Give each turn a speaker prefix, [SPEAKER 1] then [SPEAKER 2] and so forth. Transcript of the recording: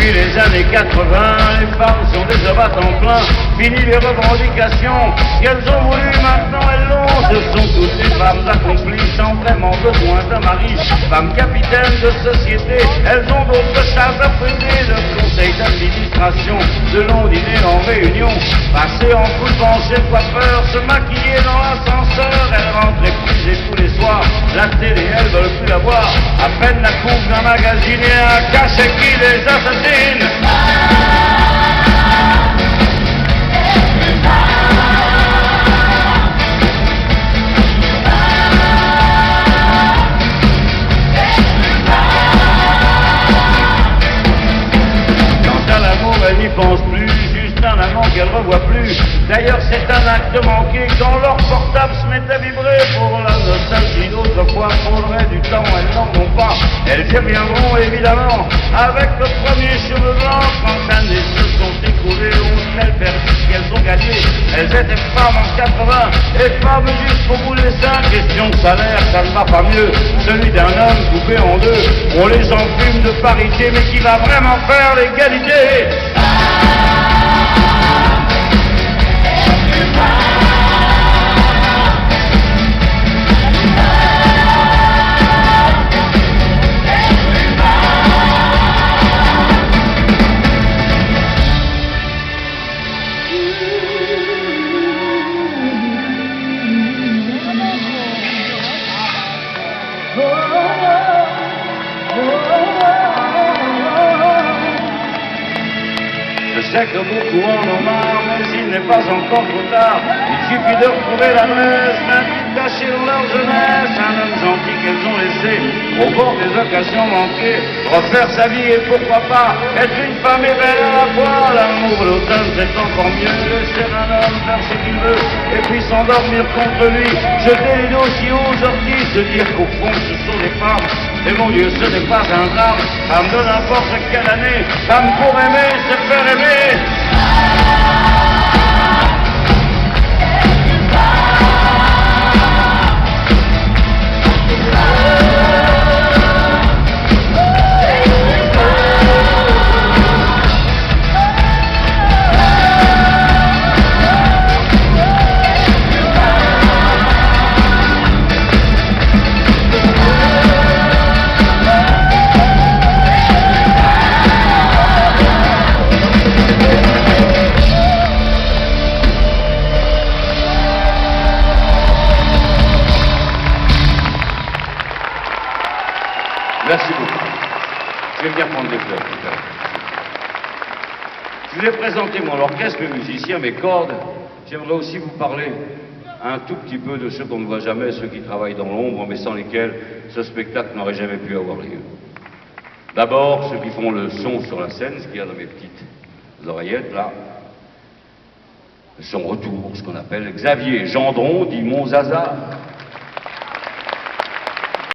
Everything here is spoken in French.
[SPEAKER 1] Depuis les années 80, les femmes sont des hommes à temps plein. Fini les revendications qu'elles ont voulu, maintenant elles l'ont. Ce sont toutes des femmes accomplies sans vraiment besoin d'un mari. Femmes capitaines de société, elles ont d'autres tâches à prêter. Le conseil d'administration, de longs dîners en réunion, passer en coupant chez le coiffeur, se maquiller dans l'ascenseur. Elles rentrent épuisées tous les soirs, la télé elles veulent plus la voir. À peine la coupe d'un magazine et un cachet qui les assassine. Elle n'y pense plus, juste un amant qu'elle revoit plus. D'ailleurs c'est un acte manqué quand leur portable se met à vibrer. Pour la nostalgie d'autrefois, faudrait du temps, elles n'en ont pas. Elles y reviendront évidemment avec le premier cheveu blanc. Quand années se sont écoulées, ont elles perdu ce qu'elles ont gagné. Elles étaient femmes en 80 et femmes jusqu'au bout des seins. Question de salaire, ça ne va pas mieux, celui d'un homme coupé en deux. On les enfume de parité, mais qui va vraiment faire l'égalité? Je sais que beaucoup en ont marre, mais il n'est pas encore trop tard. Il suffit de retrouver l'adresse d'un type caché dans leur jeunesse, un homme gentil qu'elles ont laissé au bord des occasions manquées, refaire sa vie et pourquoi pas être une femme et belle à la fois. L'amour l'automne c'est encore mieux, laisser un homme faire ce qu'il veut et puis s'endormir contre lui, jeter les dossiers aux orties, se dire qu'au fond ce sont des femmes. Et mon Dieu, ce n'est pas un drame, femme de n'importe quelle année, femme pour aimer, se faire aimer. Merci beaucoup. Je vais venir prendre des fleurs tout à l'heure. Je vous ai présenté mon orchestre, mes musiciens, mes cordes. J'aimerais aussi vous parler un tout petit peu de ceux qu'on ne voit jamais, ceux qui travaillent dans l'ombre, mais sans lesquels ce spectacle n'aurait jamais pu avoir lieu. D'abord, ceux qui font le son sur la scène, ce qu'il y a dans mes petites oreillettes, là. Son retour, ce qu'on appelle Xavier Gendron, dit Monzaza.